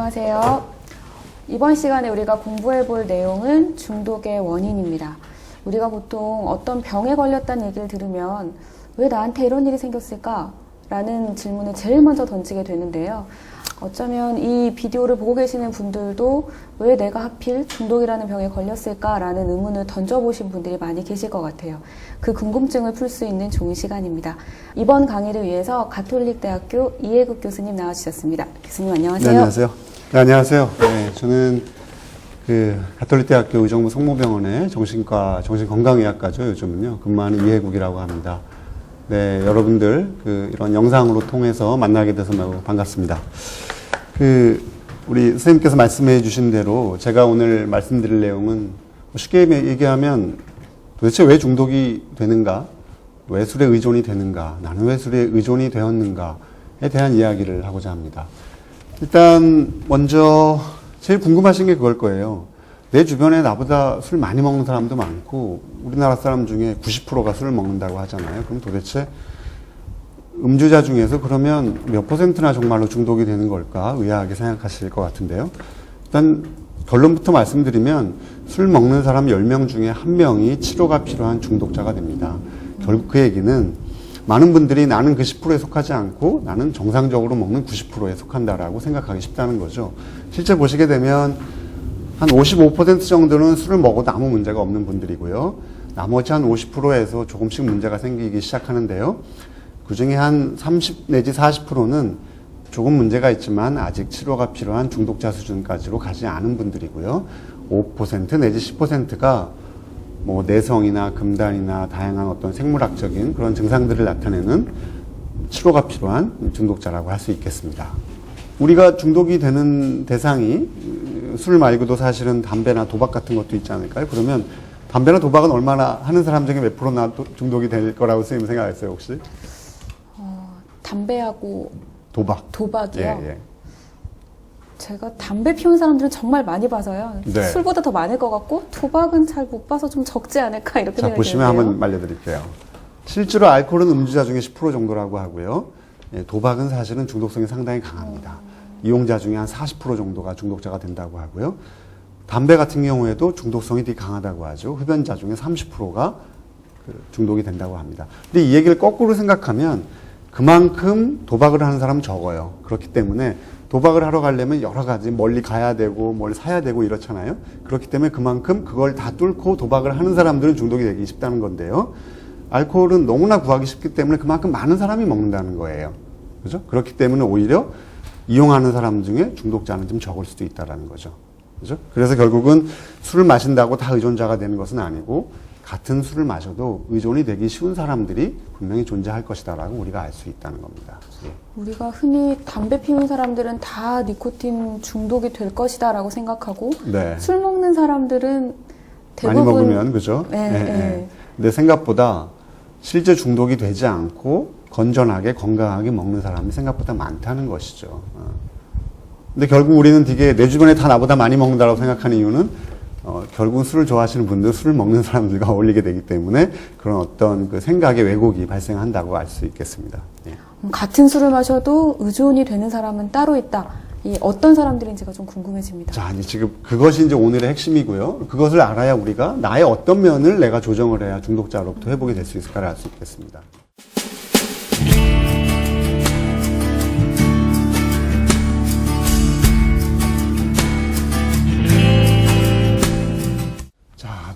안녕하세요. 이번 시간에 우리가 공부해 볼 내용은 중독의 원인입니다. 우리가 보통 어떤 병에 걸렸다는 얘기를 들으면 왜 나한테 이런 일이 생겼을까? 라는 질문을 제일 먼저 던지게 되는데요. 어쩌면 이 비디오를 보고 계시는 분들도 왜 내가 하필 중독이라는 병에 걸렸을까라는 의문을 던져보신 분들이 많이 계실 것 같아요. 그 궁금증을 풀 수 있는 좋은 시간입니다. 이번 강의를 위해서 가톨릭대학교 이해국 교수님 나와주셨습니다. 교수님 안녕하세요. 네, 안녕하세요. 네, 안녕하세요. 네, 저는 가톨릭대학교 의정부 성모병원의 정신건강의학과죠. 요즘은요. 근무하는 이해국이라고 합니다. 네, 여러분들 이런 영상으로 통해서 만나게 돼서 매우 반갑습니다. 우리 선생님께서 말씀해 주신 대로 제가 오늘 말씀드릴 내용은 쉽게 얘기하면 도대체 왜 중독이 되는가? 왜 술에 의존이 되는가? 나는 왜 술에 의존이 되었는가에 대한 이야기를 하고자 합니다. 일단 먼저 제일 궁금하신 게 그걸 거예요. 내 주변에 나보다 술 많이 먹는 사람도 많고 우리나라 사람 중에 90%가 술을 먹는다고 하잖아요. 그럼 도대체 음주자 중에서 그러면 몇 %나 정말로 중독이 되는 걸까 의아하게 생각하실 것 같은데요. 일단 결론부터 말씀드리면 술 먹는 사람 10명 중에 1명이 치료가 필요한 중독자가 됩니다. 결국 그 얘기는 많은 분들이 나는 그 10%에 속하지 않고 나는 정상적으로 먹는 90%에 속한다라고 생각하기 쉽다는 거죠. 실제 보시게 되면 한 55% 정도는 술을 먹어도 아무 문제가 없는 분들이고요. 나머지 한 50%에서 조금씩 문제가 생기기 시작하는데요. 그 중에 한 30 내지 40%는 조금 문제가 있지만 아직 치료가 필요한 중독자 수준까지로 가지 않은 분들이고요. 5% 내지 10%가 뭐 내성이나 금단이나 다양한 어떤 생물학적인 그런 증상들을 나타내는 치료가 필요한 중독자라고 할 수 있겠습니다. 우리가 중독이 되는 대상이 술 말고도 사실은 담배나 도박 같은 것도 있지 않을까요? 그러면 담배나 도박은 얼마나 하는 사람 중에 몇 프로나 중독이 될 거라고 선생님 생각하세요, 혹시? 담배하고 도박이요? 예. 제가 담배 피우는 사람들은 정말 많이 봐서요. 네. 술보다 더 많을 것 같고 도박은 잘 못 봐서 좀 적지 않을까 이렇게 자, 생각이 보시면 드는데요. 한번 말려드릴게요. 실제로 알코올은 음주자 중에 10% 정도라고 하고요. 예, 도박은 사실은 중독성이 상당히 강합니다. 이용자 중에 한 40% 정도가 중독자가 된다고 하고요. 담배 같은 경우에도 중독성이 되게 강하다고 하죠. 흡연자 중에 30%가 중독이 된다고 합니다. 근데 이 얘기를 거꾸로 생각하면 그만큼 도박을 하는 사람은 적어요. 그렇기 때문에 도박을 하러 가려면 여러 가지 멀리 가야 되고 뭘 사야 되고 이렇잖아요. 그렇기 때문에 그만큼 그걸 다 뚫고 도박을 하는 사람들은 중독이 되기 쉽다는 건데요. 알코올은 너무나 구하기 쉽기 때문에 그만큼 많은 사람이 먹는다는 거예요. 그죠? 그렇기 때문에 오히려 이용하는 사람 중에 중독자는 좀 적을 수도 있다는 거죠. 그죠? 그래서 결국은 술을 마신다고 다 의존자가 되는 것은 아니고 같은 술을 마셔도 의존이 되기 쉬운 사람들이 분명히 존재할 것이다라고 우리가 알 수 있다는 겁니다. 예. 우리가 흔히 담배 피우는 사람들은 다 니코틴 중독이 될 것이다라고 생각하고 네. 술 먹는 사람들은 대부분 많이 먹으면 그죠? 네. 근데 생각보다 실제 중독이 되지 않고 건전하게 건강하게 먹는 사람이 생각보다 많다는 것이죠. 근데 결국 우리는 되게 내 주변에 다 나보다 많이 먹는다고 생각하는 이유는 결국 술을 좋아하시는 분들, 술을 먹는 사람들과 어울리게 되기 때문에 그런 어떤 그 생각의 왜곡이 발생한다고 알 수 있겠습니다. 예. 같은 술을 마셔도 의존이 되는 사람은 따로 있다. 이 어떤 사람들인지가 좀 궁금해집니다. 자, 이제 지금 그것이 이제 오늘의 핵심이고요. 그것을 알아야 우리가 나의 어떤 면을 내가 조정을 해야 중독자로부터 회복이 될 수 있을까를 알 수 있겠습니다.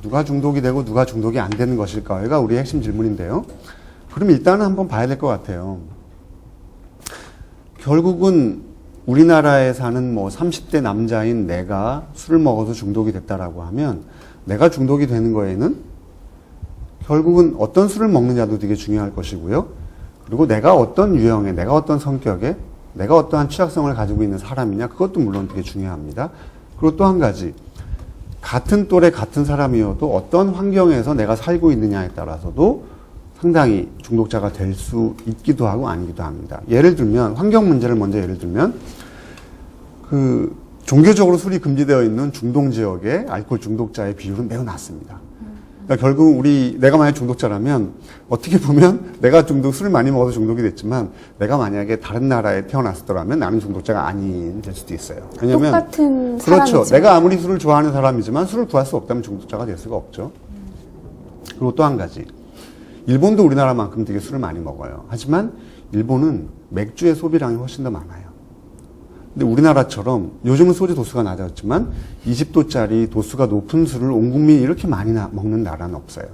누가 중독이 되고 누가 중독이 안 되는 것일까가 우리의 핵심 질문인데요. 그럼 일단은 한번 봐야 될 것 같아요. 결국은 우리나라에 사는 30대 남자인 내가 술을 먹어서 중독이 됐다라고 하면 내가 중독이 되는 거에는 결국은 어떤 술을 먹느냐도 되게 중요할 것이고요. 그리고 내가 어떤 유형의, 내가 어떤 성격의, 내가 어떠한 취약성을 가지고 있는 사람이냐 그것도 물론 되게 중요합니다. 그리고 또 한 가지 같은 또래 같은 사람이어도 어떤 환경에서 내가 살고 있느냐에 따라서도 상당히 중독자가 될 수 있기도 하고 아니기도 합니다. 예를 들면 환경 문제를 먼저 예를 들면 종교적으로 술이 금지되어 있는 중동 지역의 알코올 중독자의 비율은 매우 낮습니다. 그러니까 결국 내가 만약 중독자라면 어떻게 보면 내가 술을 많이 먹어서 중독이 됐지만 내가 만약에 다른 나라에 태어났더라면 나는 중독자가 아닌 될 수도 있어요. 왜냐면 똑같은 그렇죠. 사람이지만. 내가 아무리 술을 좋아하는 사람이지만 술을 구할 수 없다면 중독자가 될 수가 없죠. 그리고 또 한 가지. 일본도 우리나라만큼 되게 술을 많이 먹어요. 하지만 일본은 맥주의 소비량이 훨씬 더 많아요. 근데 우리나라처럼 요즘은 소주 도수가 낮았지만 20도짜리 도수가 높은 술을 온 국민이 이렇게 많이 먹는 나라는 없어요.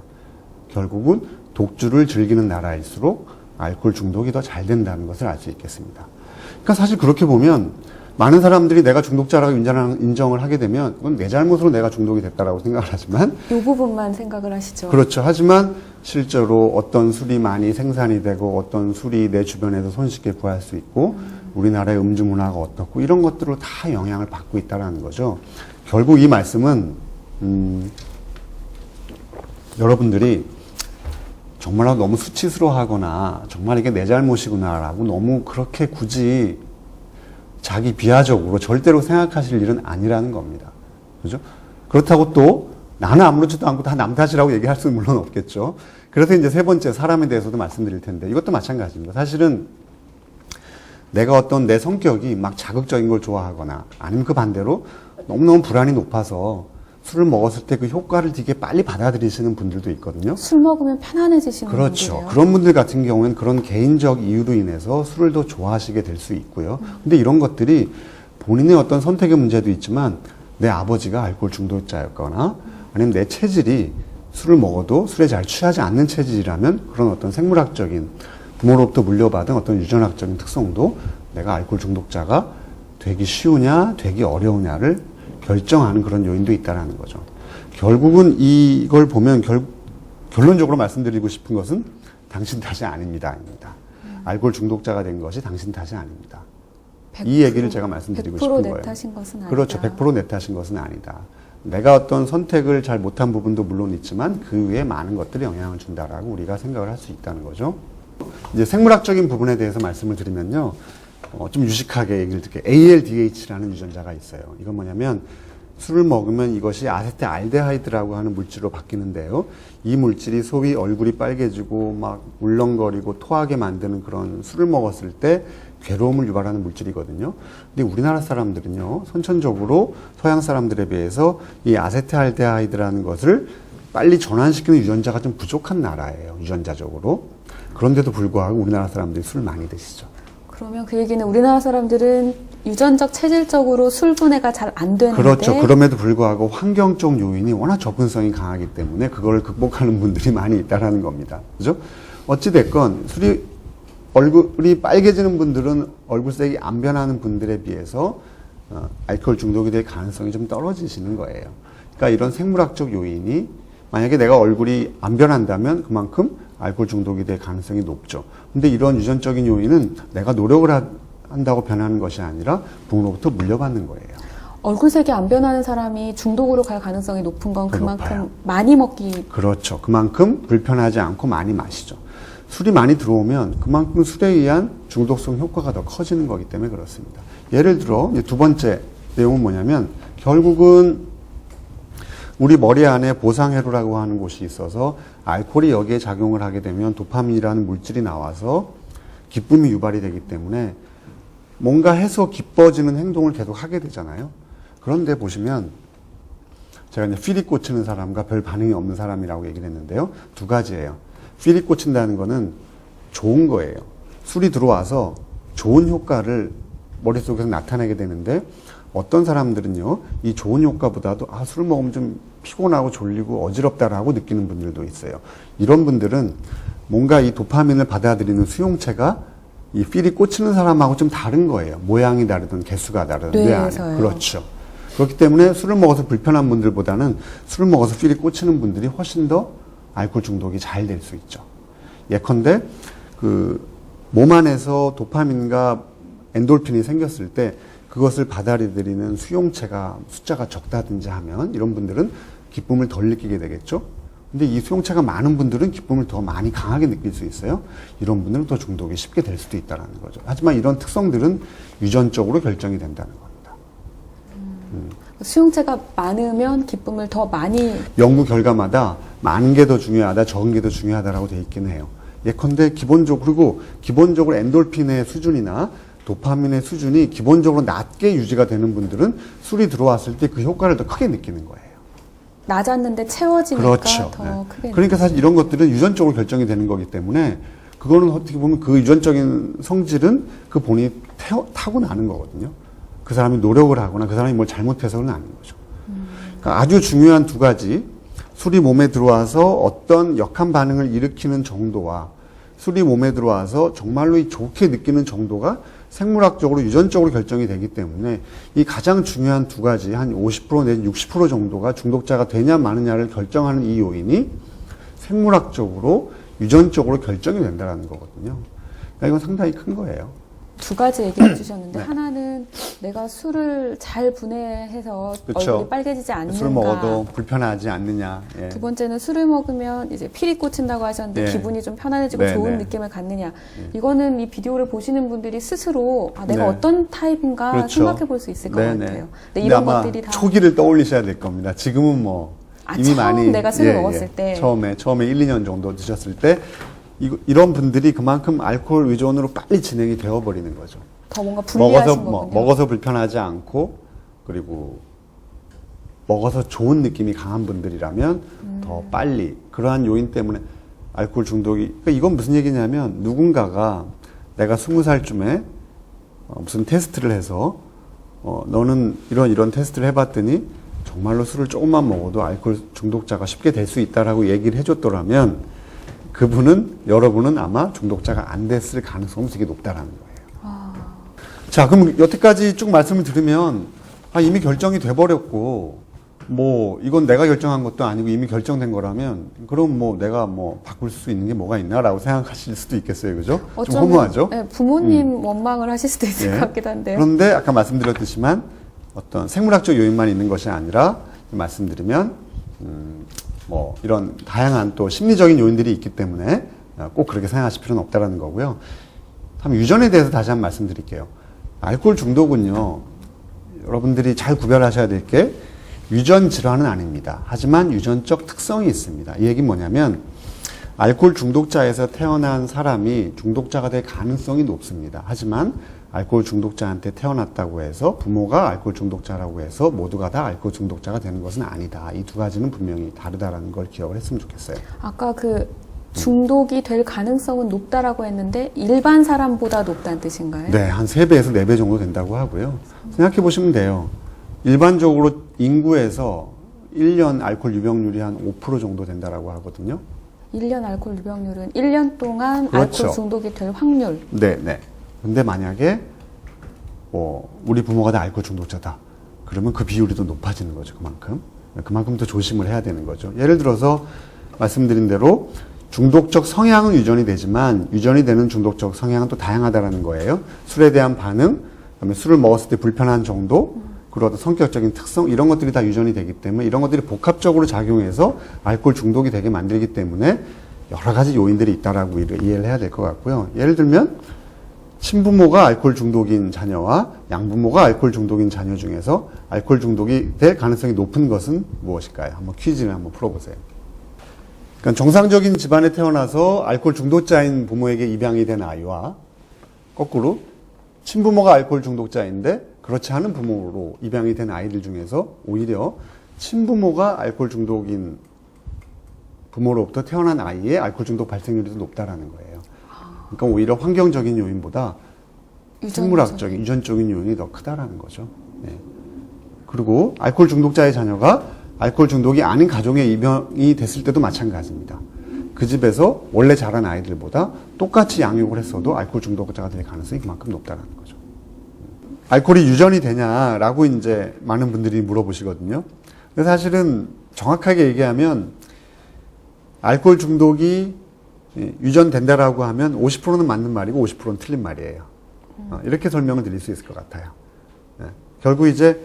결국은 독주를 즐기는 나라일수록 알코올 중독이 더 잘 된다는 것을 알 수 있겠습니다. 그러니까 사실 그렇게 보면 많은 사람들이 내가 중독자라고 인정을 하게 되면 그건 내 잘못으로 내가 중독이 됐다라고 생각을 하지만 이 부분만 생각을 하시죠. 그렇죠. 하지만 실제로 어떤 술이 많이 생산이 되고 어떤 술이 내 주변에서 손쉽게 구할 수 있고 우리나라의 음주 문화가 어떻고 이런 것들로 다 영향을 받고 있다는 거죠. 결국 이 말씀은 여러분들이 정말로 너무 수치스러워하거나 정말 이게 내 잘못이구나라고 너무 그렇게 굳이 자기 비하적으로 절대로 생각하실 일은 아니라는 겁니다. 그죠? 그렇다고 또 나는 아무렇지도 않고 다 남 탓이라고 얘기할 수는 물론 없겠죠. 그래서 이제 세 번째 사람에 대해서도 말씀드릴 텐데 이것도 마찬가지입니다. 사실은 내가 어떤 내 성격이 막 자극적인 걸 좋아하거나 아니면 그 반대로 너무너무 불안이 높아서 술을 먹었을 때 그 효과를 되게 빨리 받아들이시는 분들도 있거든요. 술 먹으면 편안해지시는 그렇죠. 분들이에요. 그런 분들 같은 경우에는 그런 개인적 이유로 인해서 술을 더 좋아하시게 될 수 있고요. 근데 이런 것들이 본인의 어떤 선택의 문제도 있지만 내 아버지가 알코올 중독자였거나 아니면 내 체질이 술을 먹어도 술에 잘 취하지 않는 체질이라면 그런 어떤 생물학적인 부모로부터 물려받은 어떤 유전학적인 특성도 내가 알코올 중독자가 되기 쉬우냐, 되기 어려우냐를 결정하는 그런 요인도 있다는 거죠. 결국은 이걸 보면 결론적으로 말씀드리고 싶은 것은 당신 탓이 아닙니다. 알코올 중독자가 된 것이 당신 탓이 아닙니다. 이 얘기를 제가 말씀드리고 싶은 거예요. 100% 내 탓인 것은 아니다. 그렇죠. 100%내 탓인 것은 아니다. 내가 어떤 선택을 잘 못한 부분도 물론 있지만 그 외에 많은 것들이 영향을 준다라고 우리가 생각을 할 수 있다는 거죠. 이제 생물학적인 부분에 대해서 말씀을 드리면요. 좀 유식하게 얘기를 드릴게요. ALDH라는 유전자가 있어요. 이건 뭐냐면 술을 먹으면 이것이 아세트알데하이드라고 하는 물질로 바뀌는데요. 이 물질이 소위 얼굴이 빨개지고 막 울렁거리고 토하게 만드는 그런 술을 먹었을 때 괴로움을 유발하는 물질이거든요. 근데 우리나라 사람들은요, 선천적으로 서양 사람들에 비해서 이 아세트알데하이드라는 것을 빨리 전환시키는 유전자가 좀 부족한 나라예요. 유전자적으로. 그런데도 불구하고 우리나라 사람들이 술을 많이 드시죠. 그러면 그 얘기는 우리나라 사람들은 유전적 체질적으로 술 분해가 잘 안 되는데 그렇죠. 그럼에도 불구하고 환경적 요인이 워낙 접근성이 강하기 때문에 그걸 극복하는 분들이 많이 있다라는 겁니다. 그죠? 어찌됐건 얼굴이 빨개지는 분들은 얼굴색이 안 변하는 분들에 비해서 알코올 중독이 될 가능성이 좀 떨어지시는 거예요. 그러니까 이런 생물학적 요인이 만약에 내가 얼굴이 안 변한다면 그만큼 알코올 중독이 될 가능성이 높죠. 근데 이런 유전적인 요인은 내가 노력을 한다고 변하는 것이 아니라 부모로부터 물려받는 거예요. 얼굴색이 안 변하는 사람이 중독으로 갈 가능성이 높은 건 그만큼 높아요. 많이 먹기. 그렇죠. 그만큼 불편하지 않고 많이 마시죠. 술이 많이 들어오면 그만큼 술에 의한 중독성 효과가 더 커지는 거기 때문에 그렇습니다. 예를 들어 이제 두 번째 내용은 뭐냐면 결국은 우리 머리 안에 보상회로라고 하는 곳이 있어서 알코올이 여기에 작용을 하게 되면 도파민이라는 물질이 나와서 기쁨이 유발이 되기 때문에 뭔가 해서 기뻐지는 행동을 계속 하게 되잖아요. 그런데 보시면 제가 이제 필이 꽂히는 사람과 별 반응이 없는 사람이라고 얘기를 했는데요. 두 가지예요. 필이 꽂힌다는 거는 좋은 거예요. 술이 들어와서 좋은 효과를 머릿속에서 나타내게 되는데 어떤 사람들은요, 이 좋은 효과보다도 술 먹으면 좀 피곤하고 졸리고 어지럽다라고 느끼는 분들도 있어요. 이런 분들은 뭔가 이 도파민을 받아들이는 수용체가 이 필이 꽂히는 사람하고 좀 다른 거예요. 모양이 다르든 개수가 다르든 뇌 안에. 그렇죠. 그렇기 때문에 술을 먹어서 불편한 분들보다는 술을 먹어서 필이 꽂히는 분들이 훨씬 더 알코올 중독이 잘 될 수 있죠. 예컨대 몸 안에서 도파민과 엔돌핀이 생겼을 때 그것을 받아들이는 수용체가 숫자가 적다든지 하면 이런 분들은 기쁨을 덜 느끼게 되겠죠. 근데 이 수용체가 많은 분들은 기쁨을 더 많이 강하게 느낄 수 있어요. 이런 분들은 더 중독이 쉽게 될 수도 있다는 거죠. 하지만 이런 특성들은 유전적으로 결정이 된다는 겁니다. 수용체가 많으면 기쁨을 더 많이 연구 결과마다 많은 게 더 중요하다, 적은 게 더 중요하다라고 돼 있긴 해요. 예컨대 기본적으로 엔돌핀의 수준이나 도파민의 수준이 기본적으로 낮게 유지가 되는 분들은 술이 들어왔을 때 그 효과를 더 크게 느끼는 거예요. 낮았는데 채워지니까 그렇죠. 더 네. 크게 그러니까 사실 이런 것들은 유전적으로 결정이 되는 거기 때문에 그거는 어떻게 보면 그 유전적인 성질은 그 본인이 타고나는 거거든요. 그 사람이 노력을 하거나 그 사람이 뭘 잘못해서는 아닌 거죠. 그러니까 아주 중요한 두 가지, 술이 몸에 들어와서 어떤 역한 반응을 일으키는 정도와 술이 몸에 들어와서 정말로 좋게 느끼는 정도가 생물학적으로 유전적으로 결정이 되기 때문에 이 가장 중요한 두 가지 한 50% 내지 60% 정도가 중독자가 되냐 마느냐를 결정하는 이 요인이 생물학적으로 유전적으로 결정이 된다는 거거든요. 그러니까 이건 상당히 큰 거예요. 두 가지 얘기해 주셨는데 네. 하나는 내가 술을 잘 분해해서 그쵸. 얼굴이 빨개지지 않는가. 술 먹어도 불편하지 않느냐. 예. 두 번째는 술을 먹으면 이제 필이 꽂힌다고 하셨는데 네. 기분이 좀 편안해지고 네, 좋은 네. 느낌을 갖느냐. 이거는 이 비디오를 보시는 분들이 스스로 내가 네. 어떤 타입인가 그렇죠. 생각해 볼 수 있을 것 네네. 같아요. 근데 근데 이런 아마 것들이 다 초기를 떠올리셔야 될 겁니다. 지금은 뭐 이미 처음 많이 내가 술을 먹었을 때. 처음에 1, 2년 정도 드셨을 때 이런 분들이 그만큼 알코올 의존으로 빨리 진행이 되어 버리는 거죠. 더 뭔가 불리하신 거군요. 먹어서 불편하지 않고 그리고 먹어서 좋은 느낌이 강한 분들이라면 더 빨리 그러한 요인 때문에 알코올 중독이 그러니까 이건 무슨 얘기냐면 누군가가 내가 20살쯤에 무슨 테스트를 해서 너는 이런 테스트를 해봤더니 정말로 술을 조금만 먹어도 알코올 중독자가 쉽게 될 수 있다라고 얘기를 해줬더라면 여러분은 아마 중독자가 안 됐을 가능성이 되게 높다라는 거예요. 자, 그럼 여태까지 쭉 말씀을 들으면 이미 결정이 돼버렸고 뭐 이건 내가 결정한 것도 아니고 이미 결정된 거라면 그럼 뭐 내가 뭐 바꿀 수 있는 게 뭐가 있나라고 생각하실 수도 있겠어요, 그죠? 좀 어쩌면, 허무하죠? 네, 부모님 원망을 하실 수도 있을 예. 것 같기도 한데요. 그런데 아까 말씀드렸듯이만 어떤 생물학적 요인만 있는 것이 아니라 말씀드리면 뭐 이런 다양한 또 심리적인 요인들이 있기 때문에 꼭 그렇게 생각하실 필요는 없다라는 거고요. 다음 유전에 대해서 다시 한번 말씀드릴게요. 알코올 중독은요, 여러분들이 잘 구별하셔야 될 게 유전 질환은 아닙니다. 하지만 유전적 특성이 있습니다. 이 얘기는 뭐냐면 알코올 중독자에서 태어난 사람이 중독자가 될 가능성이 높습니다. 하지만 알코올 중독자한테 태어났다고 해서 부모가 알코올 중독자라고 해서 모두가 다 알코올 중독자가 되는 것은 아니다. 이 두 가지는 분명히 다르다라는 걸 기억을 했으면 좋겠어요. 아까 중독이 될 가능성은 높다라고 했는데 일반 사람보다 높다는 뜻인가요? 네, 한 3배에서 4배 정도 된다고 하고요. 생각해 보시면 돼요. 일반적으로 인구에서 1년 알코올 유병률이 한 5% 정도 된다라고 하거든요. 1년 알코올 유병률은 1년 동안 그렇죠. 알코올 중독이 될 확률. 네, 네. 근데 만약에 우리 부모가 다 알코올 중독자다. 그러면 그 비율이 더 높아지는 거죠. 그만큼 더 조심을 해야 되는 거죠. 예를 들어서 말씀드린 대로 중독적 성향은 유전이 되지만 유전이 되는 중독적 성향은 또 다양하다라는 거예요. 술에 대한 반응, 그다음에 술을 먹었을 때 불편한 정도, 그리고 어떤 성격적인 특성 이런 것들이 다 유전이 되기 때문에 이런 것들이 복합적으로 작용해서 알코올 중독이 되게 만들기 때문에 여러 가지 요인들이 있다라고 이해를 해야 될 것 같고요. 예를 들면 친부모가 알코올 중독인 자녀와 양부모가 알코올 중독인 자녀 중에서 알코올 중독이 될 가능성이 높은 것은 무엇일까요? 한번 퀴즈를 한번 풀어보세요. 그러니까 정상적인 집안에 태어나서 알코올 중독자인 부모에게 입양이 된 아이와 거꾸로 친부모가 알코올 중독자인데 그렇지 않은 부모로 입양이 된 아이들 중에서 오히려 친부모가 알코올 중독인 부모로부터 태어난 아이의 알코올 중독 발생률이 더 높다라는 거예요. 그러니까 오히려 환경적인 요인보다 생물학적인, 유전적인 요인이 더 크다라는 거죠. 네. 그리고 알코올 중독자의 자녀가 알코올 중독이 아닌 가정에 입양이 됐을 때도 마찬가지입니다. 그 집에서 원래 자란 아이들보다 똑같이 양육을 했어도 알코올 중독자가 될 가능성이 그만큼 높다는 거죠. 알코올이 유전이 되냐라고 이제 많은 분들이 물어보시거든요. 근데 사실은 정확하게 얘기하면 알코올 중독이 유전된다라고 하면 50%는 맞는 말이고 50%는 틀린 말이에요. 이렇게 설명을 드릴 수 있을 것 같아요. 결국 이제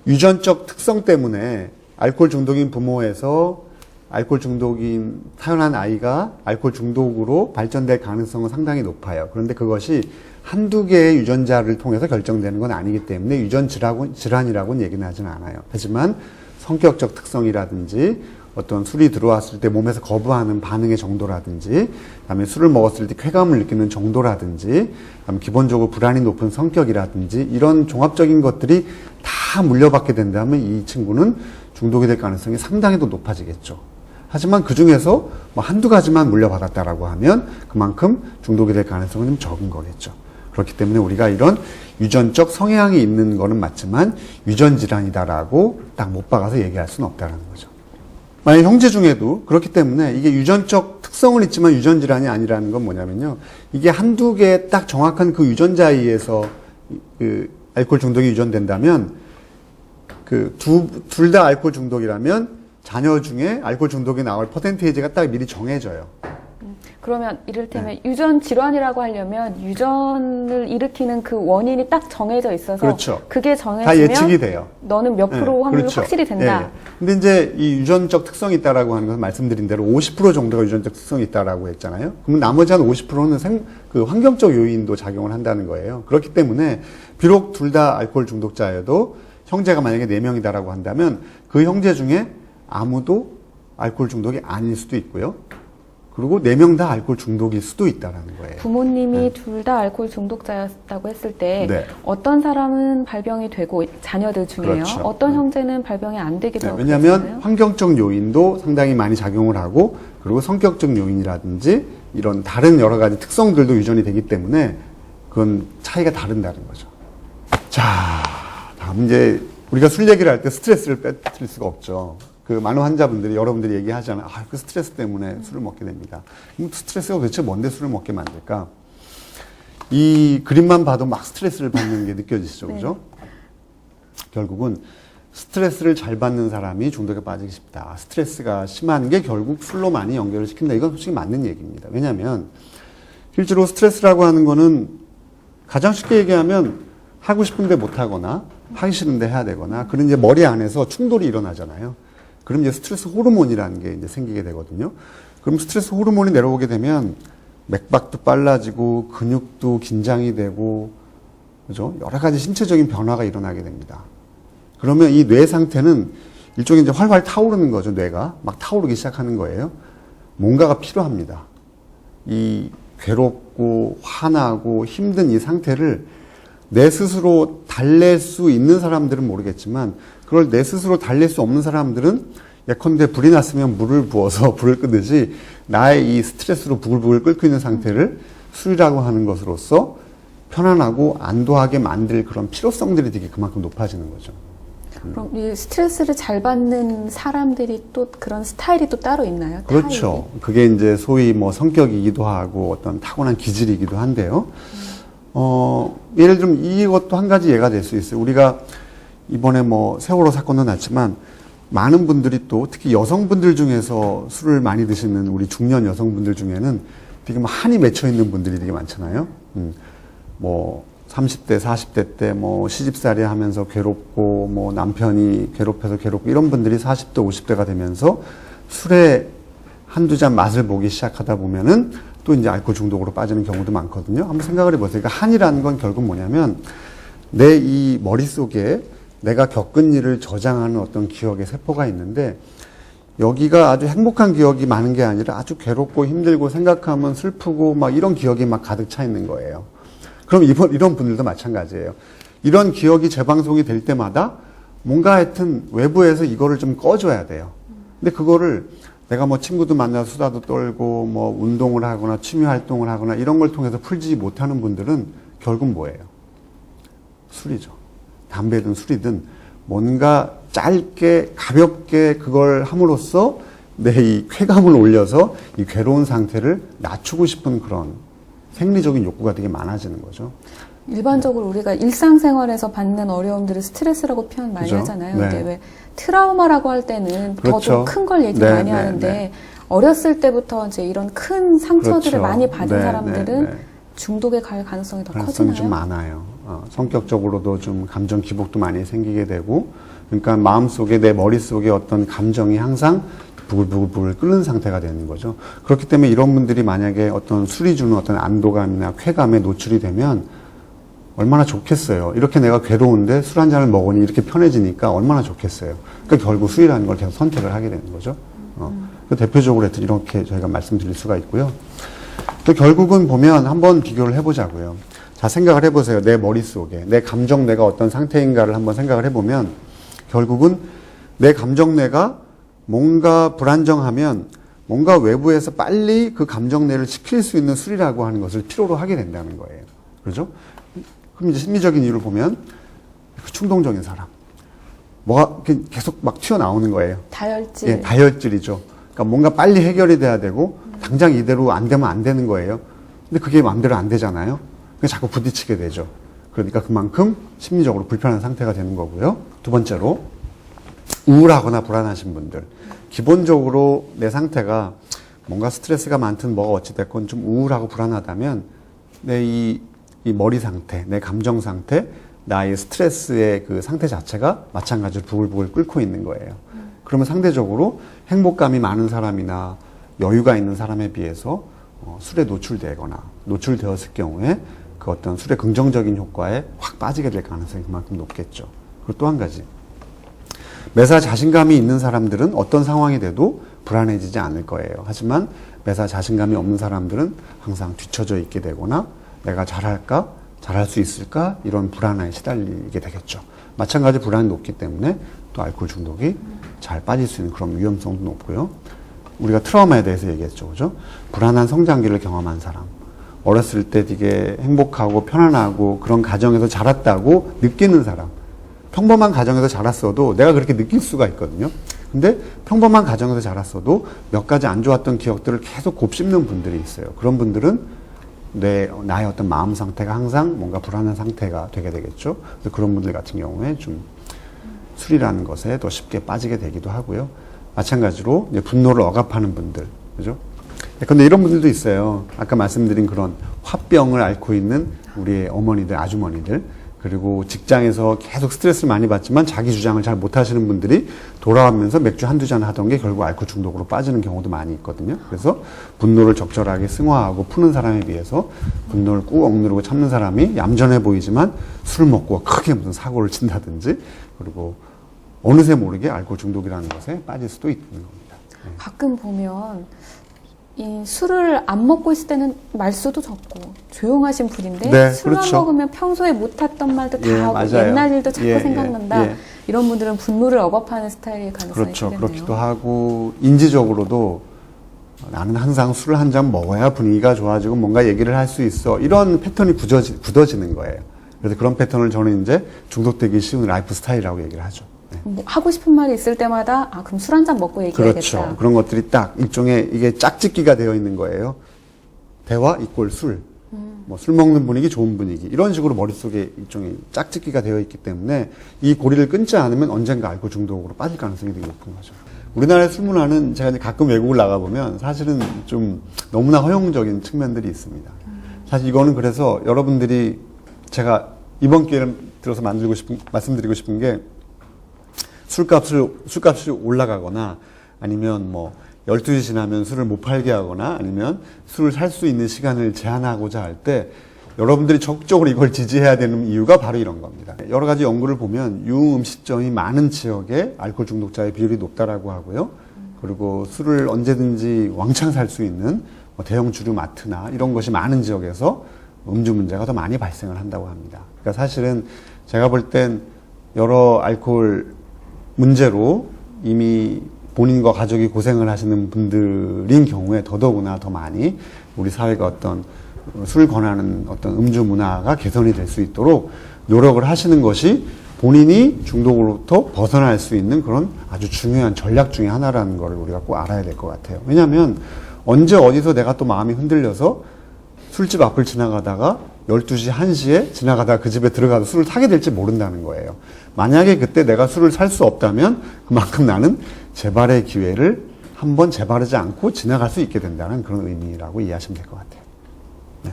유전적 특성 때문에 알코올 중독인 부모에서 알코올 중독인 태어난 아이가 알코올 중독으로 발전될 가능성은 상당히 높아요. 그런데 그것이 한두 개의 유전자를 통해서 결정되는 건 아니기 때문에 유전 질환이라고는 얘기는 하진 않아요. 하지만 성격적 특성이라든지 어떤 술이 들어왔을 때 몸에서 거부하는 반응의 정도라든지, 그다음에 술을 먹었을 때 쾌감을 느끼는 정도라든지, 그다음에 기본적으로 불안이 높은 성격이라든지 이런 종합적인 것들이 다 물려받게 된다면 이 친구는 중독이 될 가능성이 상당히 더 높아지겠죠. 하지만 그 중에서 뭐 한두 가지만 물려받았다라고 하면 그만큼 중독이 될 가능성은 좀 적은 거겠죠. 그렇기 때문에 우리가 이런 유전적 성향이 있는 거는 맞지만 유전 질환이다라고 딱 못 박아서 얘기할 수는 없다라는 거죠. 만약 형제 중에도 그렇기 때문에 이게 유전적 특성은 있지만 유전 질환이 아니라는 건 뭐냐면요. 이게 한두 개 딱 정확한 그 유전자에 의해서 그 알코올 중독이 유전된다면 그 둘 다 알코올 중독이라면 자녀 중에 알코올 중독이 나올 퍼센테이지가 딱 미리 정해져요. 그러면 이를테면 유전 질환이라고 하려면 유전을 일으키는 그 원인이 딱 정해져 있어서 그렇죠. 그게 다 정해지면 예측이 돼요. 너는 몇 프로 확률로 그렇죠. 확실히 된다. 예, 예. 근데 이제 이 유전적 특성이 있다라고 하는 것은 말씀드린 대로 50% 정도가 유전적 특성이 있다라고 했잖아요. 그러면 나머지 한 50%는 그 환경적 요인도 작용을 한다는 거예요. 그렇기 때문에 비록 둘 다 알코올 중독자여도 형제가 만약에 4명이다라고 한다면 그 형제 중에 아무도 알코올 중독이 아닐 수도 있고요. 그리고 4명 다 알코올 중독일 수도 있다라는 거예요. 부모님이 둘 다 알코올 중독자였다고 했을 때 네. 어떤 사람은 발병이 되고 자녀들 중에요. 그렇죠. 어떤 형제는 발병이 안 되기도 하고 왜냐하면 그렇잖아요. 환경적 요인도 상당히 많이 작용을 하고 그리고 성격적 요인이라든지 이런 다른 여러 가지 특성들도 유전이 되기 때문에 그건 차이가 다른다는 거죠. 자, 다음 이제 우리가 술 얘기를 할 때 스트레스를 빼뜨릴 수가 없죠. 그 많은 환자분들이 여러분들이 얘기하잖아요. 아, 그 스트레스 때문에 술을 먹게 됩니다. 그럼 스트레스가 도대체 뭔데 술을 먹게 만들까? 이 그림만 봐도 막 스트레스를 받는 게 느껴지시죠, 네. 그죠? 결국은 스트레스를 잘 받는 사람이 중독에 빠지기 쉽다. 스트레스가 심한 게 결국 술로 많이 연결을 시킨다. 이건 솔직히 맞는 얘기입니다. 왜냐하면 실제로 스트레스라고 하는 거는 가장 쉽게 얘기하면 하고 싶은데 못 하거나 하기 싫은데 해야 되거나 그런 이제 머리 안에서 충돌이 일어나잖아요. 그럼 이제 스트레스 호르몬이라는 게 이제 생기게 되거든요. 그럼 스트레스 호르몬이 내려오게 되면 맥박도 빨라지고 근육도 긴장이 되고 그죠? 여러 가지 신체적인 변화가 일어나게 됩니다. 그러면 이 뇌 상태는 일종의 이제 활활 타오르는 거죠. 뇌가 막 타오르기 시작하는 거예요. 뭔가가 필요합니다. 이 괴롭고 화나고 힘든 이 상태를 내 스스로 달랠 수 있는 사람들은 모르겠지만 그걸 내 스스로 달랠 수 없는 사람들은 예컨대 불이 났으면 물을 부어서 불을 끄듯이 나의 이 스트레스로 부글부글 끓고 있는 상태를 술이라고 하는 것으로서 편안하고 안도하게 만들 그런 필요성들이 되게 그만큼 높아지는 거죠. 그럼 이 스트레스를 잘 받는 사람들이 또 그런 스타일이 또 따로 있나요? 그렇죠. 그게 이제 소위 뭐 성격이기도 하고 어떤 타고난 기질이기도 한데요. 예를 들면 이것도 한 가지 예가 될 수 있어요. 우리가 이번에 뭐 세월호 사건도 났지만 많은 분들이 또 특히 여성분들 중에서 술을 많이 드시는 우리 중년 여성분들 중에는 되게 뭐 한이 맺혀 있는 분들이 되게 많잖아요. 뭐 30대, 40대 때 뭐 시집살이 하면서 괴롭고 뭐 남편이 괴롭혀서 괴롭고 이런 분들이 40대, 50대가 되면서 술에 한두 잔 맛을 보기 시작하다 보면은 또 이제 알코올 중독으로 빠지는 경우도 많거든요. 한번 생각을 해보세요. 그러니까 한이라는 건 결국 뭐냐면 내 이 머릿속에 내가 겪은 일을 저장하는 어떤 기억의 세포가 있는데 여기가 아주 행복한 기억이 많은 게 아니라 아주 괴롭고 힘들고 생각하면 슬프고 막 이런 기억이 막 가득 차 있는 거예요. 그럼 이런 분들도 마찬가지예요. 이런 기억이 재방송이 될 때마다 뭔가 하여튼 외부에서 이거를 좀 꺼줘야 돼요. 근데 그거를 내가 뭐 친구도 만나서 수다도 떨고 뭐 운동을 하거나 취미 활동을 하거나 이런 걸 통해서 풀지 못하는 분들은 결국 뭐예요? 술이죠. 담배든 술이든 뭔가 짧게 가볍게 그걸 함으로써 내 이 쾌감을 올려서 이 괴로운 상태를 낮추고 싶은 그런 생리적인 욕구가 되게 많아지는 거죠. 일반적으로 우리가 일상생활에서 받는 어려움들을 스트레스라고 표현 많이 그죠? 하잖아요. 네. 근데 왜 트라우마라고 할 때는 더 그렇죠. 좀 큰 걸 얘기 네, 많이 네, 하는데 네. 어렸을 때부터 이제 이런 큰 상처들을 그렇죠. 많이 받은 네, 사람들은 네, 네. 중독에 갈 가능성이 더 가능성이 커지나요? 좀 많아요. 성격적으로도 좀 감정 기복도 많이 생기게 되고, 그러니까 마음속에 내 머릿속에 어떤 감정이 항상 부글부글 끓는 상태가 되는 거죠. 그렇기 때문에 이런 분들이 만약에 어떤 술이 주는 어떤 안도감이나 쾌감에 노출이 되면 얼마나 좋겠어요. 이렇게 내가 괴로운데 술 한 잔을 먹으니 이렇게 편해지니까 얼마나 좋겠어요. 그러니까 결국 술이라는 걸 계속 선택을 하게 되는 거죠. 대표적으로 하여튼 이렇게 저희가 말씀드릴 수가 있고요. 또 결국은 보면 한번 비교를 해보자고요. 자, 생각을 해보세요. 내 머릿속에 내 감정내가 어떤 상태인가를 한번 생각을 해보면 결국은 내 감정내가 뭔가 불안정하면 뭔가 외부에서 빨리 그 감정내를 시킬 수 있는 술이라고 하는 것을 필요로 하게 된다는 거예요. 그렇죠? 그럼 이제 심리적인 이유를 보면 그 충동적인 사람. 뭐가 계속 막 튀어나오는 거예요. 다혈질. 예, 다혈질이죠. 그러니까 뭔가 빨리 해결이 돼야 되고 당장 이대로 안 되면 안 되는 거예요. 근데 그게 마음대로 안 되잖아요. 그러니까 자꾸 부딪히게 되죠. 그러니까 그만큼 심리적으로 불편한 상태가 되는 거고요. 두 번째로 우울하거나 불안하신 분들. 기본적으로 내 상태가 뭔가 스트레스가 많든 뭐가 어찌됐건 좀 우울하고 불안하다면 내 이 머리 상태, 내 감정 상태, 나의 스트레스의 그 상태 자체가 마찬가지로 부글부글 끓고 있는 거예요. 그러면 상대적으로 행복감이 많은 사람이나 여유가 있는 사람에 비해서 술에 노출되거나 노출되었을 경우에 그 어떤 술의 긍정적인 효과에 확 빠지게 될 가능성이 그만큼 높겠죠. 그리고 또 한 가지. 매사 자신감이 있는 사람들은 어떤 상황이 돼도 불안해지지 않을 거예요. 하지만 매사 자신감이 없는 사람들은 항상 뒤처져 있게 되거나 내가 잘할까? 잘할 수 있을까? 이런 불안에 시달리게 되겠죠. 마찬가지 불안이 높기 때문에 또 알코올 중독이 잘 빠질 수 있는 그런 위험성도 높고요. 우리가 트라우마에 대해서 얘기했죠. 그죠? 불안한 성장기를 경험한 사람. 어렸을 때 되게 행복하고 편안하고 그런 가정에서 자랐다고 느끼는 사람. 평범한 가정에서 자랐어도 내가 그렇게 느낄 수가 있거든요. 근데 평범한 가정에서 자랐어도 몇 가지 안 좋았던 기억들을 계속 곱씹는 분들이 있어요. 그런 분들은 나의 어떤 마음 상태가 항상 뭔가 불안한 상태가 되게 되겠죠. 그래서 그런 분들 같은 경우에 좀 술이라는 것에 더 쉽게 빠지게 되기도 하고요. 마찬가지로 이제 분노를 억압하는 분들, 그죠? 근데 이런 분들도 있어요. 아까 말씀드린 그런 화병을 앓고 있는 우리의 어머니들, 아주머니들, 그리고 직장에서 계속 스트레스를 많이 받지만 자기 주장을 잘 못하시는 분들이 돌아오면서 맥주 한두 잔 하던 게 결국 알코올 중독으로 빠지는 경우도 많이 있거든요. 그래서 분노를 적절하게 승화하고 푸는 사람에 비해서 분노를 꾹 억누르고 참는 사람이 얌전해 보이지만 술을 먹고 크게 무슨 사고를 친다든지 그리고 어느새 모르게 알코올 중독이라는 것에 빠질 수도 있는 겁니다. 가끔 보면 이 술을 안 먹고 있을 때는 말수도 적고 조용하신 분인데 네, 술을 그렇죠. 먹으면 평소에 못했던 말도 다 예, 하고 맞아요. 옛날 일도 자꾸 예, 생각난다. 예. 이런 분들은 분노를 억압하는 스타일일 가능성이 그렇죠. 크겠네요. 그렇기도 하고 인지적으로도 나는 항상 술을 한 잔 먹어야 분위기가 좋아지고 뭔가 얘기를 할 수 있어. 이런 패턴이 굳어지는 거예요. 그래서 그런 패턴을 저는 이제 중독되기 쉬운 라이프 스타일이라고 얘기를 하죠. 네. 뭐 하고 싶은 말이 있을 때마다 그럼 술 한 잔 먹고 얘기해야겠다. 그렇죠. 그런 것들이 딱 일종의 이게 짝짓기가 되어 있는 거예요. 대화 이꼴 술. 뭐 술 먹는 분위기 좋은 분위기. 이런 식으로 머릿속에 일종의 짝짓기가 되어 있기 때문에 이 고리를 끊지 않으면 언젠가 알코올 중독으로 빠질 가능성이 되게 높은 거죠. 우리나라의 술 문화는 제가 이제 가끔 외국을 나가보면 사실은 좀 너무나 허용적인 측면들이 있습니다. 사실 이거는 그래서 여러분들이 제가 이번 기회를 들어서 말씀드리고 싶은 게 술값이 올라가거나 아니면 뭐 12시 지나면 술을 못 팔게 하거나 아니면 술을 살 수 있는 시간을 제한하고자 할 때 여러분들이 적극적으로 이걸 지지해야 되는 이유가 바로 이런 겁니다. 여러 가지 연구를 보면 유흥음식점이 많은 지역에 알코올 중독자의 비율이 높다라고 하고요. 그리고 술을 언제든지 왕창 살 수 있는 뭐 대형 주류 마트나 이런 것이 많은 지역에서 음주 문제가 더 많이 발생을 한다고 합니다. 그러니까 사실은 제가 볼 땐 여러 알코올 문제로 이미 본인과 가족이 고생을 하시는 분들인 경우에 더더구나 더 많이 우리 사회가 어떤 술 권하는 어떤 음주 문화가 개선이 될 수 있도록 노력을 하시는 것이 본인이 중독으로부터 벗어날 수 있는 그런 아주 중요한 전략 중에 하나라는 걸 우리가 꼭 알아야 될 것 같아요. 왜냐하면 언제 어디서 내가 또 마음이 흔들려서 술집 앞을 지나가다가 12시, 1시에 지나가다가 그 집에 들어가서 술을 사게 될지 모른다는 거예요. 만약에 그때 내가 술을 살 수 없다면 그만큼 나는 재발의 기회를 한번 재발하지 않고 지나갈 수 있게 된다는 그런 의미라고 이해하시면 될 것 같아요. 네.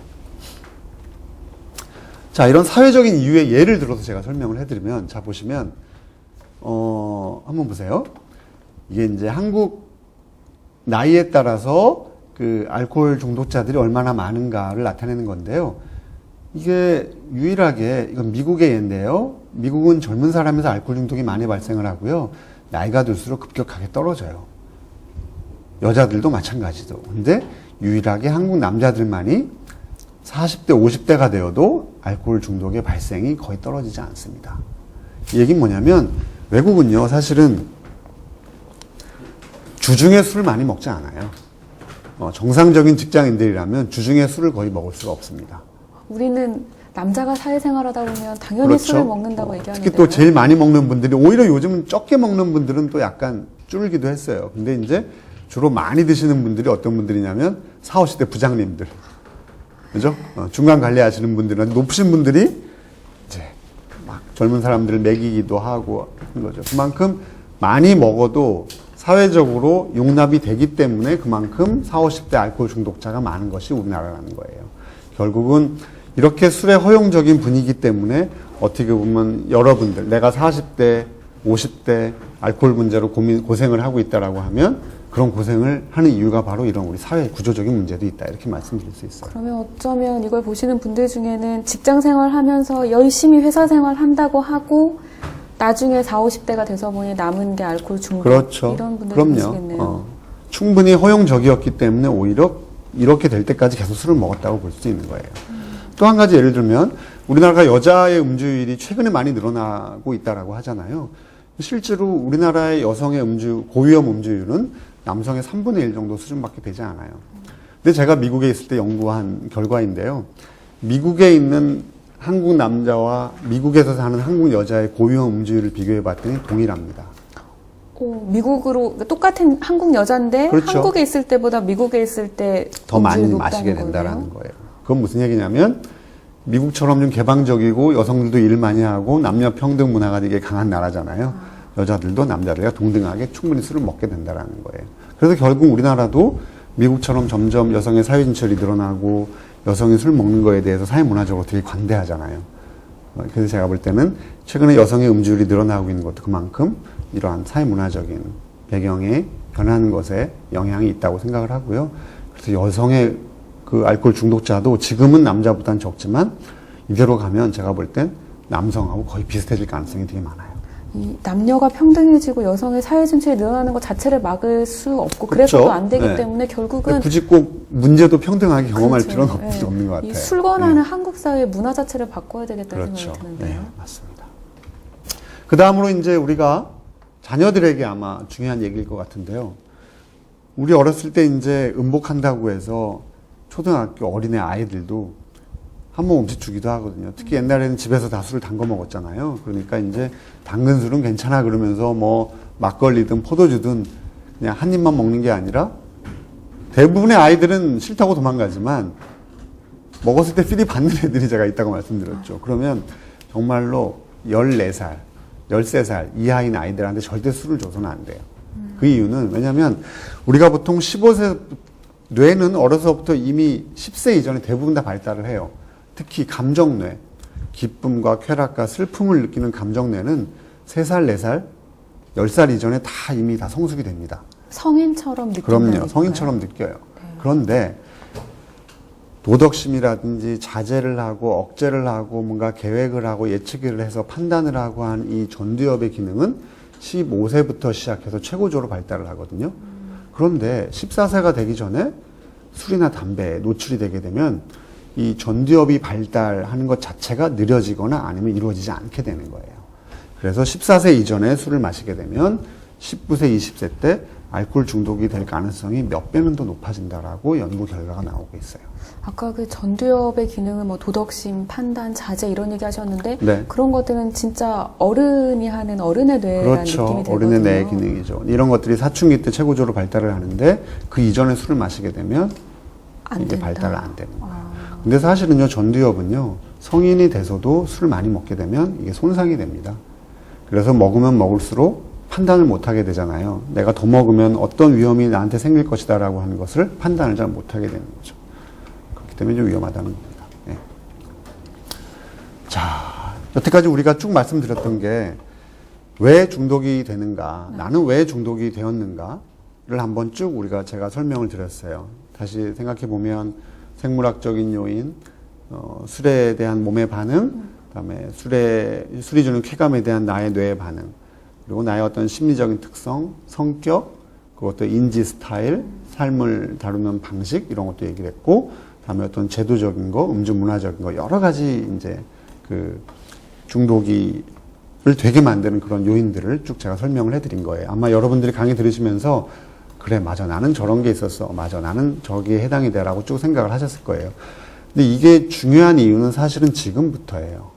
자, 이런 사회적인 이유의 예를 들어서 제가 설명을 해드리면, 자, 보시면, 한번 보세요. 이게 이제 한국 나이에 따라서 그 알코올 중독자들이 얼마나 많은가를 나타내는 건데요. 이게 유일하게 이건 미국의 예인데요. 미국은 젊은 사람에서 알코올 중독이 많이 발생을 하고요. 나이가 들수록 급격하게 떨어져요. 여자들도 마찬가지죠. 근데 유일하게 한국 남자들만이 40대, 50대가 되어도 알코올 중독의 발생이 거의 떨어지지 않습니다. 이 얘기는 뭐냐면 외국은요, 사실은 주중에 술을 많이 먹지 않아요. 정상적인 직장인들이라면 주중에 술을 거의 먹을 수가 없습니다. 우리는 남자가 사회생활하다 보면 당연히 그렇죠. 술을 먹는다고 얘기하는데 특히 또 제일 많이 먹는 분들이 오히려 요즘은 적게 먹는 분들은 또 약간 줄기도 했어요. 근데 이제 주로 많이 드시는 분들이 어떤 분들이냐면 40, 50대 부장님들. 그죠? 중간 관리하시는 분들은 높으신 분들이 이제 막 젊은 사람들을 먹이기도 하고 하는 거죠. 그만큼 많이 먹어도 사회적으로 용납이 되기 때문에 그만큼 40, 50대 알코올 중독자가 많은 것이 우리나라라는 거예요. 결국은 이렇게 술의 허용적인 분위기 때문에 어떻게 보면 여러분들, 내가 40대, 50대 알코올 문제로 고생을 하고 있다라고 하면 그런 고생을 하는 이유가 바로 이런 우리 사회 구조적인 문제도 있다. 이렇게 말씀드릴 수 있어요. 그러면 어쩌면 이걸 보시는 분들 중에는 직장 생활하면서 열심히 회사 생활 한다고 하고 나중에 40, 50대가 돼서 보니 남은 게 알코올 중독. 그렇죠. 이런 분들 그럼요. 계시겠네요. 충분히 허용적이었기 때문에 오히려 이렇게 될 때까지 계속 술을 먹었다고 볼 수 있는 거예요. 또 한 가지 예를 들면 우리나라가 여자의 음주율이 최근에 많이 늘어나고 있다라고 하잖아요. 실제로 우리나라의 여성의 고위험 음주율은 남성의 3분의 1 정도 수준밖에 되지 않아요. 근데 제가 미국에 있을 때 연구한 결과인데요. 미국에 있는 한국 남자와 미국에서 사는 한국 여자의 고위험 음주율을 비교해 봤더니 동일합니다. 미국으로 똑같은 한국 여자인데 그렇죠. 한국에 있을 때보다 미국에 있을 때 더 많이 음주율이 마시게 높다는 된다라는 거예요. 그건 무슨 얘기냐면 미국처럼 좀 개방적이고 여성들도 일 많이 하고 남녀 평등 문화가 되게 강한 나라잖아요. 여자들도 남자들과 동등하게 충분히 술을 먹게 된다라는 거예요. 그래서 결국 우리나라도 미국처럼 점점 여성의 사회 진출이 늘어나고 여성이 술 먹는 거에 대해서 사회 문화적으로 되게 관대하잖아요. 그래서 제가 볼 때는 최근에 여성의 음주율이 늘어나고 있는 것도 그만큼 이러한 사회 문화적인 배경에 변하는 것에 영향이 있다고 생각을 하고요. 그래서 여성의 그 알코올 중독자도 지금은 남자보다는 적지만 이대로 가면 제가 볼 땐 남성하고 거의 비슷해질 가능성이 되게 많아요. 이 남녀가 평등해지고 여성의 사회 진출이 늘어나는 것 자체를 막을 수 없고 그렇죠. 그래서도 안 되기 네. 때문에 결국은 굳이 꼭 문제도 평등하게 경험할 그렇죠. 필요는 네. 없는 것 같아요. 이 술 권하는 네. 한국 사회의 문화 자체를 바꿔야 되겠다는 그렇죠. 생각이 드는데요. 네, 맞습니다. 그 다음으로 이제 우리가 자녀들에게 아마 중요한 얘기일 것 같은데요. 우리 어렸을 때 이제 음복한다고 해서 초등학교 어린애 아이들도 한 모금씩 주기도 하거든요. 특히 옛날에는 집에서 다 술을 담궈 먹었잖아요. 그러니까 이제 당근 술은 괜찮아 그러면서 뭐 막걸리든 포도주든 그냥 한 입만 먹는 게 아니라 대부분의 아이들은 싫다고 도망가지만 먹었을 때 필이 받는 애들이 제가 있다고 말씀드렸죠. 그러면 정말로 14살, 13살 이하인 아이들한테 절대 술을 줘서는 안 돼요. 그 이유는 왜냐하면 우리가 보통 15세 뇌는 어려서부터 이미 10세 이전에 대부분 다 발달을 해요. 특히 감정뇌, 기쁨과 쾌락과 슬픔을 느끼는 감정뇌는 3살, 4살, 10살 이전에 다 이미 다 성숙이 됩니다. 성인처럼 느낀다는 그럼요. 성인처럼 느껴요. 네. 그런데 도덕심이라든지 자제를 하고 억제를 하고 뭔가 계획을 하고 예측을 해서 판단을 하고 한 이 전두엽의 기능은 15세부터 시작해서 최고조로 발달을 하거든요. 그런데 14세가 되기 전에 술이나 담배에 노출이 되게 되면 이 전두엽이 발달하는 것 자체가 느려지거나 아니면 이루어지지 않게 되는 거예요. 그래서 14세 이전에 술을 마시게 되면 19세, 20세 때 알코올 중독이 될 가능성이 몇 배는 더 높아진다라고 연구 결과가 나오고 있어요. 아까 그 전두엽의 기능은 뭐 도덕심, 판단, 자제 이런 얘기 하셨는데 네. 그런 것들은 진짜 어른이 하는 어른의 뇌라는 그렇죠. 느낌이 들거든요. 어른의 뇌의 기능이죠. 이런 것들이 사춘기 때 최고조로 발달을 하는데 그 이전에 술을 마시게 되면 안 이게 된다. 발달을 안 되는 거예요. 근데 사실은요, 전두엽은요, 성인이 돼서도 술을 많이 먹게 되면 이게 손상이 됩니다. 그래서 먹으면 먹을수록 판단을 못하게 되잖아요. 내가 더 먹으면 어떤 위험이 나한테 생길 것이다라고 하는 것을 판단을 잘 못하게 되는 거죠. 그렇기 때문에 좀 위험하다는 겁니다. 예. 자, 여태까지 우리가 쭉 말씀드렸던 게 왜 중독이 되는가, 나는 왜 중독이 되었는가를 한번 쭉 제가 설명을 드렸어요. 다시 생각해 보면 생물학적인 요인, 술에 대한 몸의 반응, 그다음에 술이 주는 쾌감에 대한 나의 뇌의 반응, 그리고 나의 어떤 심리적인 특성, 성격, 그것도 인지 스타일, 삶을 다루는 방식 이런 것도 얘기를 했고, 그다음에 어떤 제도적인 거, 음주 문화적인 거 여러 가지 이제 그 중독을 되게 만드는 그런 요인들을 쭉 제가 설명을 해드린 거예요. 아마 여러분들이 강의 들으시면서 그래 맞아 나는 저런 게 있었어, 맞아 나는 저기에 해당이 돼라고 쭉 생각을 하셨을 거예요. 근데 이게 중요한 이유는 사실은 지금부터예요.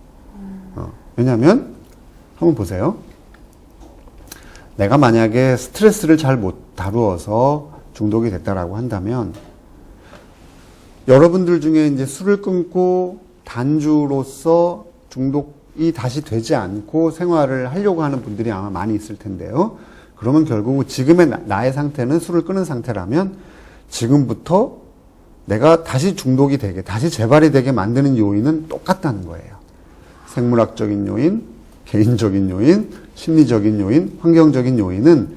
왜냐하면 한번 보세요. 내가 만약에 스트레스를 잘 못 다루어서 중독이 됐다라고 한다면 여러분들 중에 이제 술을 끊고 단주로서 중독이 다시 되지 않고 생활을 하려고 하는 분들이 아마 많이 있을 텐데요. 그러면 결국 지금의 나의 상태는 술을 끊은 상태라면 지금부터 내가 다시 중독이 되게, 다시 재발이 되게 만드는 요인은 똑같다는 거예요. 생물학적인 요인, 개인적인 요인, 심리적인 요인, 환경적인 요인은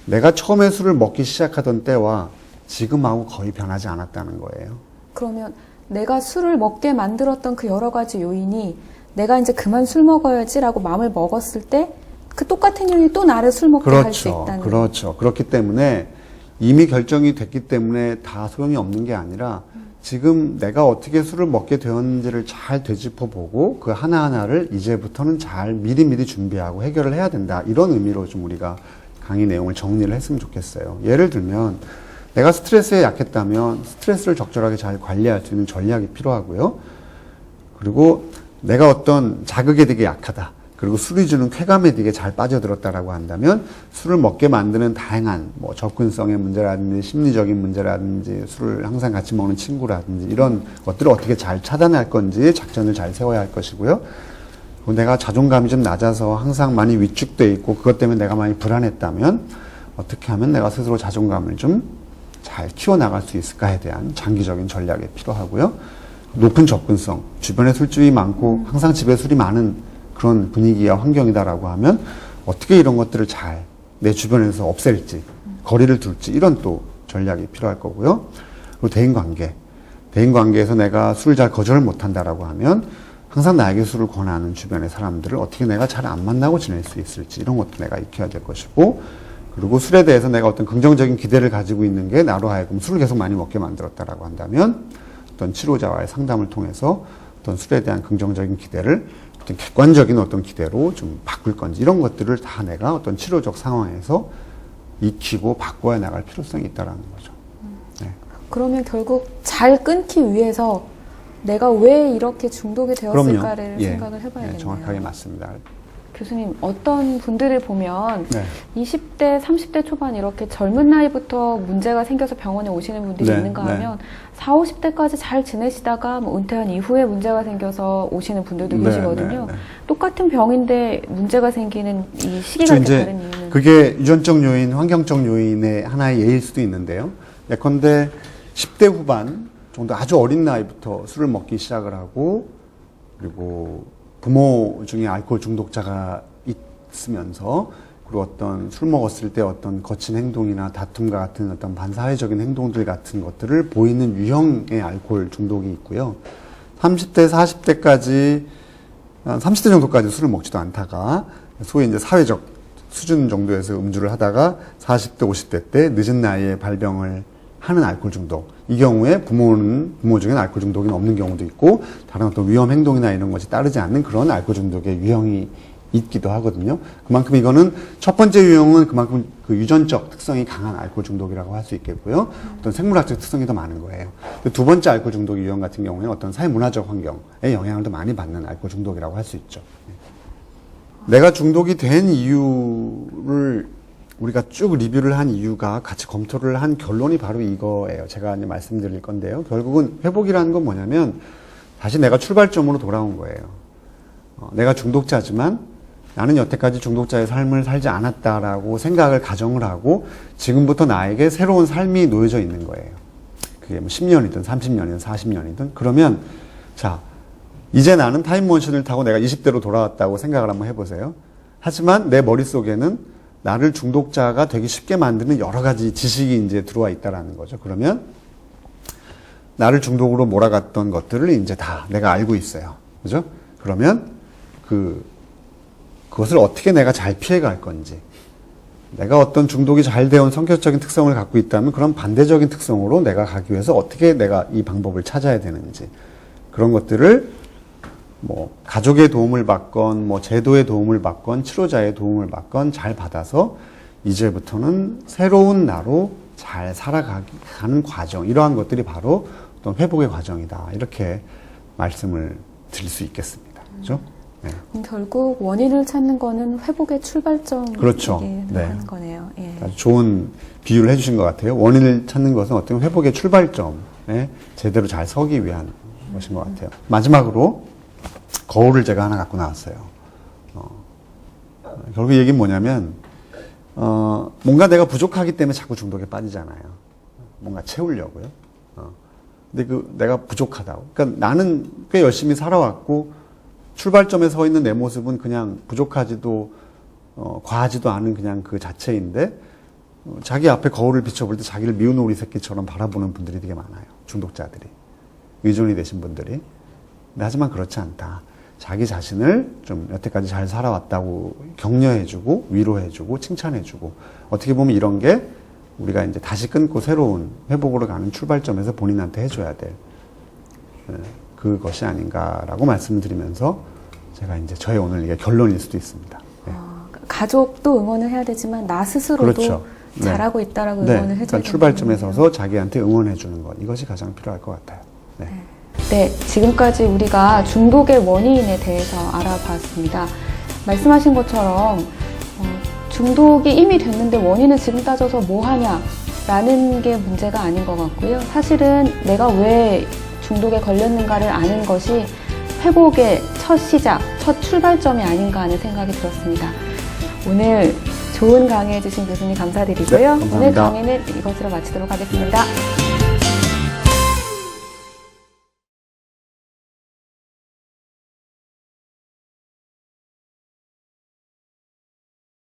내가 처음에 술을 먹기 시작하던 때와 지금하고 거의 변하지 않았다는 거예요. 그러면 내가 술을 먹게 만들었던 그 여러 가지 요인이 내가 이제 그만 술 먹어야지라고 마음을 먹었을 때 그 똑같은 요인이 또 나를 술 먹게 할 수 있다는 그렇죠. 그렇기 때문에 이미 결정이 됐기 때문에 다 소용이 없는 게 아니라 지금 내가 어떻게 술을 먹게 되었는지를 잘 되짚어보고 그 하나하나를 이제부터는 잘 미리미리 준비하고 해결을 해야 된다. 이런 의미로 좀 우리가 강의 내용을 정리를 했으면 좋겠어요. 예를 들면 내가 스트레스에 약했다면 스트레스를 적절하게 잘 관리할 수 있는 전략이 필요하고요. 그리고 내가 어떤 자극에 되게 약하다. 그리고 술이 주는 쾌감에 되게 잘 빠져들었다라고 한다면 술을 먹게 만드는 다양한 뭐 접근성의 문제라든지 심리적인 문제라든지 술을 항상 같이 먹는 친구라든지 이런 것들을 어떻게 잘 차단할 건지 작전을 잘 세워야 할 것이고요. 그리고 내가 자존감이 좀 낮아서 항상 많이 위축돼 있고 그것 때문에 내가 많이 불안했다면 어떻게 하면 내가 스스로 자존감을 좀 잘 키워나갈 수 있을까에 대한 장기적인 전략이 필요하고요. 높은 접근성, 주변에 술집이 많고 항상 집에 술이 많은 그런 분위기와 환경이다라고 하면 어떻게 이런 것들을 잘 내 주변에서 없앨지, 거리를 둘지 이런 또 전략이 필요할 거고요. 그리고 대인관계에서 내가 술을 잘 거절을 못한다라고 하면 항상 나에게 술을 권하는 주변의 사람들을 어떻게 내가 잘 안 만나고 지낼 수 있을지 이런 것도 내가 익혀야 될 것이고, 그리고 술에 대해서 내가 어떤 긍정적인 기대를 가지고 있는 게 나로 하여금 술을 계속 많이 먹게 만들었다라고 한다면 어떤 치료자와의 상담을 통해서 어떤 술에 대한 긍정적인 기대를 어떤 객관적인 어떤 기대로 좀 바꿀 건지 이런 것들을 다 내가 어떤 치료적 상황에서 익히고 바꿔야 나갈 필요성이 있다라는 거죠. 네. 그러면 결국 잘 끊기 위해서 내가 왜 이렇게 중독이 되었을까를 생각을 해봐야겠네요. 네, 정확하게 맞습니다. 교수님, 어떤 분들을 보면 네. 20대, 30대 초반 이렇게 젊은 나이부터 문제가 생겨서 병원에 오시는 분들이 네, 있는가 하면 40, 50대까지 잘 지내시다가 뭐 은퇴한 이후에 문제가 생겨서 오시는 분들도 계시거든요. 똑같은 병인데 문제가 생기는 이 시기가 이렇게 다른 이유는? 그게 유전적 요인, 환경적 요인의 하나의 예일 수도 있는데요. 예컨대 10대 후반 정도 아주 어린 나이부터 술을 먹기 시작을 하고 그리고 부모 중에 알코올 중독자가 있으면서 그리고 어떤 술 먹었을 때 어떤 거친 행동이나 다툼과 같은 어떤 반사회적인 행동들 같은 것들을 보이는 유형의 알코올 중독이 있고요. 30대, 40대까지, 30대 정도까지 술을 먹지도 않다가 소위 이제 사회적 수준 정도에서 음주를 하다가 40대, 50대 때 늦은 나이에 발병을 하는 알코올 중독. 이 경우에 부모 중에는 알코올 중독이 없는 경우도 있고 다른 어떤 위험 행동이나 이런 것이 따르지 않는 그런 알코올 중독의 유형이 있기도 하거든요. 그만큼 이거는 첫 번째 유형은 그만큼 그 유전적 특성이 강한 알코올 중독이라고 할 수 있겠고요. 어떤 생물학적 특성이 더 많은 거예요. 두 번째 알코올 중독 유형 같은 경우에는 어떤 사회문화적 환경의 영향을 더 많이 받는 알코올 중독이라고 할 수 있죠. 내가 중독이 된 이유를 우리가 쭉 리뷰를 한 이유가 같이 검토를 한 결론이 바로 이거예요. 제가 이제 말씀드릴 건데요. 결국은 회복이라는 건 뭐냐면 다시 내가 출발점으로 돌아온 거예요. 내가 중독자지만 나는 여태까지 중독자의 삶을 살지 않았다라고 생각을 가정을 하고 지금부터 나에게 새로운 삶이 놓여져 있는 거예요. 그게 뭐 10년이든 30년이든 40년이든 그러면 자 이제 나는 타임머신을 타고 내가 20대로 돌아왔다고 생각을 한번 해보세요. 하지만 내 머릿속에는 나를 중독자가 되기 쉽게 만드는 여러 가지 지식이 이제 들어와 있다라는 거죠. 그러면 나를 중독으로 몰아갔던 것들을 이제 다 내가 알고 있어요. 그죠? 그러면 그것을 어떻게 내가 잘 피해갈 건지, 내가 어떤 중독이 잘 되어온 성격적인 특성을 갖고 있다면 그런 반대적인 특성으로 내가 가기 위해서 어떻게 내가 이 방법을 찾아야 되는지, 그런 것들을 뭐 가족의 도움을 받건 뭐 제도의 도움을 받건 치료자의 도움을 받건 잘 받아서 이제부터는 새로운 나로 잘 살아가는 과정, 이러한 것들이 바로 어떤 회복의 과정이다, 이렇게 말씀을 드릴 수 있겠습니다. 그렇죠? 네. 결국 원인을 찾는 거는 회복의 출발점이라고 그렇죠. 하는 거네요. 예. 아주 좋은 비유를 해주신 것 같아요. 원인을 찾는 것은 어떤 회복의 출발점에 제대로 잘 서기 위한 것인 것 같아요. 마지막으로 거울을 제가 하나 갖고 나왔어요. 결국 이 얘기는 뭐냐면, 뭔가 내가 부족하기 때문에 자꾸 중독에 빠지잖아요. 뭔가 채우려고요. 근데 내가 부족하다고. 그러니까 나는 꽤 열심히 살아왔고, 출발점에 서 있는 내 모습은 그냥 부족하지도, 과하지도 않은 그냥 그 자체인데, 자기 앞에 거울을 비춰볼 때 자기를 미운 오리 새끼처럼 바라보는 분들이 되게 많아요. 중독자들이. 의존이 되신 분들이. 근데 하지만 그렇지 않다. 자기 자신을 좀 여태까지 잘 살아왔다고 격려해주고, 위로해주고, 칭찬해주고, 어떻게 보면 이런 게 우리가 이제 다시 끊고 새로운 회복으로 가는 출발점에서 본인한테 해줘야 될 그것이 아닌가라고 말씀을 드리면서 제가 이제 저의 오늘 이게 결론일 수도 있습니다. 네. 가족도 응원을 해야 되지만 나 스스로도 그렇죠. 잘하고 있다라고 응원을 해줘야 그러니까 출발점에 서서 자기한테 응원해주는 것, 이것이 가장 필요할 것 같아요. 네. 네, 지금까지 우리가 중독의 원인에 대해서 알아봤습니다. 말씀하신 것처럼 중독이 이미 됐는데 원인은 지금 따져서 뭐 하냐라는 게 문제가 아닌 것 같고요. 사실은 내가 왜 중독에 걸렸는가를 아는 것이 회복의 첫 시작, 첫 출발점이 아닌가 하는 생각이 들었습니다. 오늘 좋은 강의 해주신 교수님 감사드리고요. 네, 감사합니다. 오늘 강의는 이것으로 마치도록 하겠습니다.